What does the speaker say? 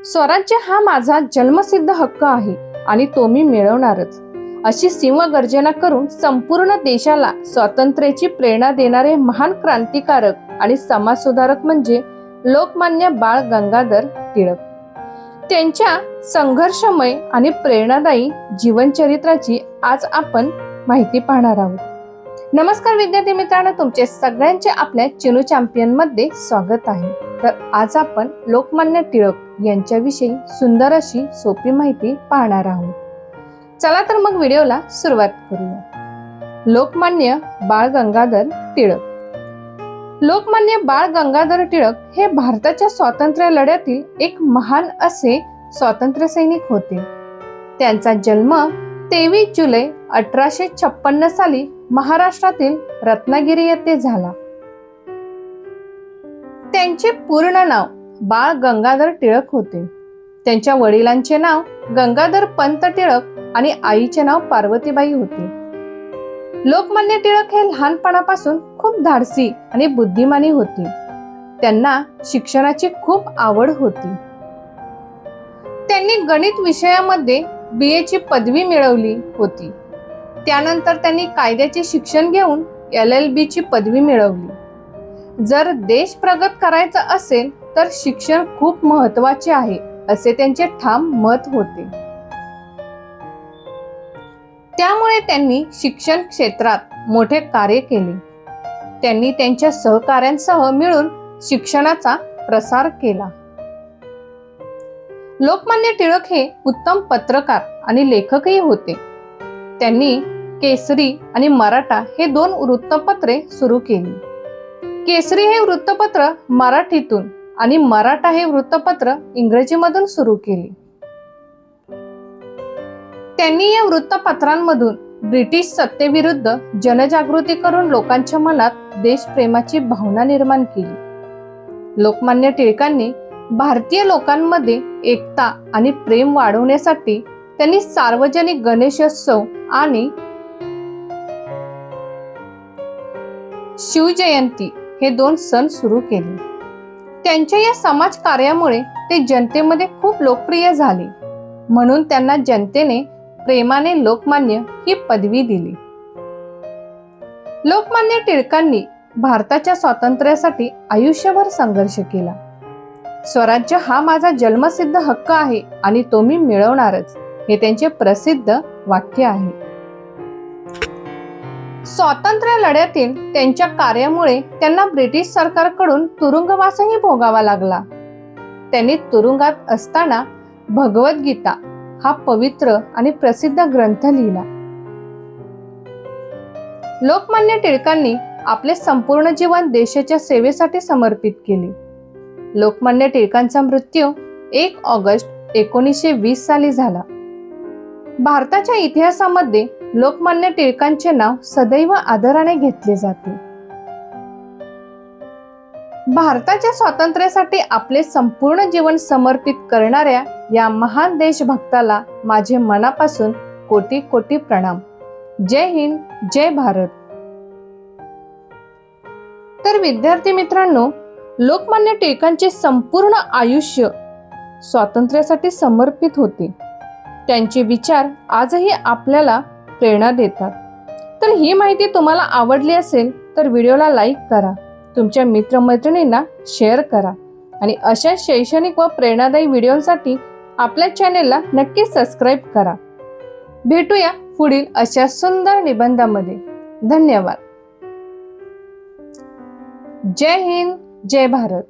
स्वराज्य हा माझा जन्मसिद्ध हक्क आहे आणि तो मी मिळवणारच, अशी सिंहगर्जना करून संपूर्ण देशाला स्वातंत्र्याची प्रेरणा देणारे महान क्रांतिकारक आणि समाजसुधारक म्हणजे लोकमान्य बाळ गंगाधर टिळक। त्यांच्या संघर्षमय आणि प्रेरणादायी जीवनचरित्राची आज आपण माहिती पाहणार आहोत। नमस्कार विद्यार्थी मित्रांनो, तुमचे सगळ्यांचे आपल्या चिनू चॅम्पियन मध्ये स्वागत आहे। तर आज आपण लोकमान्य टिळक यांच्याविषयी सुंदर अशी सोपी माहिती पाहणार आहोत। चला तर मग व्हिडिओला सुरुवात करूया। लोकमान्य बाळ गंगाधर टिळक। लोकमान्य बाळ गंगाधर टिळक हे भारताच्या स्वातंत्र्य लढ्यातील एक महान असे स्वातंत्र्य सैनिक होते। त्यांचा जन्म 23 जुलै 1856 साली महाराष्ट्रातील रत्नागिरी येथे झाला। त्यांचे पूर्ण नाव बाळ गंगाधर टिळक होते। त्यांच्या वडिलांचे नाव गंगाधर पंत टिळक आणि आईचे नाव पार्वतीबाई होते। लोकमान्य टिळक हे लहानपणापासून खूप धाडसी आणि बुद्धिमानी होते। त्यांना शिक्षणाची खूप आवड होती। त्यांनी गणित विषयामध्ये BA ची पदवी मिळवली होती। त्यानंतर त्यांनी कायद्याचे शिक्षण घेऊन LLB ची पदवी मिळवली। जर देश प्रगत करायचा असेल तर शिक्षण खूप महत्त्वाचे आहे, असे त्यांचे ठाम मत होते। त्यामुळे त्यांनी शिक्षण क्षेत्रात मोठे कार्य केले। त्यांनी त्यांच्या सहकाऱ्यांसह मिळून शिक्षणाचा प्रसार केला। लोकमान्य टिळक हे उत्तम पत्रकार आणि लेखकही होते। त्यांनी केसरी आणि मराठा हे 2 वृत्तपत्रे सुरू केली। केसरी हे वृत्तपत्र मराठीतून आणि मराठा हे वृत्तपत्र इंग्रजीमधून सुरू केले। त्यांनी या वृत्तपत्रांमधून ब्रिटिश सत्तेविरुद्ध जनजागृती करून लोकांच्या मनात देशप्रेमाची भावना निर्माण केली। लोकमान्य टिळकांनी भारतीय लोकांमध्ये एकता आणि प्रेम वाढवण्यासाठी त्यांनी सार्वजनिक गणेशोत्सव आणि शिवजयंती हे 2 सण सुरू केले। त्यांच्या या समाज कार्यामुळे ते जनतेमध्ये खूप लोकप्रिय झाले, म्हणून त्यांना जनतेने प्रेमाने लोकमान्य ही पदवी दिली। लोकमान्य टिळकांनी भारताच्या स्वातंत्र्यासाठी आयुष्यभर संघर्ष केला। स्वराज्य हा माझा जन्मसिद्ध हक्क आहे आणि तो मी मिळवणारच, हे त्यांचे प्रसिद्ध वाक्य आहे। स्वातंत्र्य लढ्यातील त्यांच्या कार्यामुळे त्यांना ब्रिटिश सरकारकडून तुरुंगवासही भोगावा लागला। त्यांनी तुरुंगात असताना भगवद्गीता हा पवित्र आणि प्रसिद्ध ग्रंथ लिहिला। लोकमान्य टिळकांनी आपले संपूर्ण जीवन देशाच्या सेवेसाठी समर्पित केले। लोकमान्य टिळकांचा मृत्यू 1 ऑगस्ट 1920 साली झाला। भारताच्या इतिहासामध्ये लोकमान्य टिळकांचे नाव सदैव आदराने घेतले जाते। भारताच्या स्वातंत्र्यासाठी आपले संपूर्ण जीवन समर्पित करणाऱ्या या महान देशभक्ताला माझे मनापासून कोटी कोटी प्रणाम। जय हिंद, जय भारत। तर विद्यार्थी मित्रांनो, लोकमान्य टिळकांचे संपूर्ण आयुष्य स्वातंत्र्यासाठी समर्पित होते। त्यांचे विचार आजही आपल्याला प्रेरणा देतात। तर ही माहिती तुम्हाला आवडली असेल तर व्हिडिओला लाईक करा, तुमच्या मित्रमैत्रिणींना शेअर करा आणि अशा शैक्षणिक व प्रेरणादायी व्हिडिओसाठी आपल्या चॅनेलला नक्की सबस्क्राईब करा। भेटूया पुढील अशा सुंदर निबंधामध्ये। धन्यवाद। जय हिंद, जय भारत।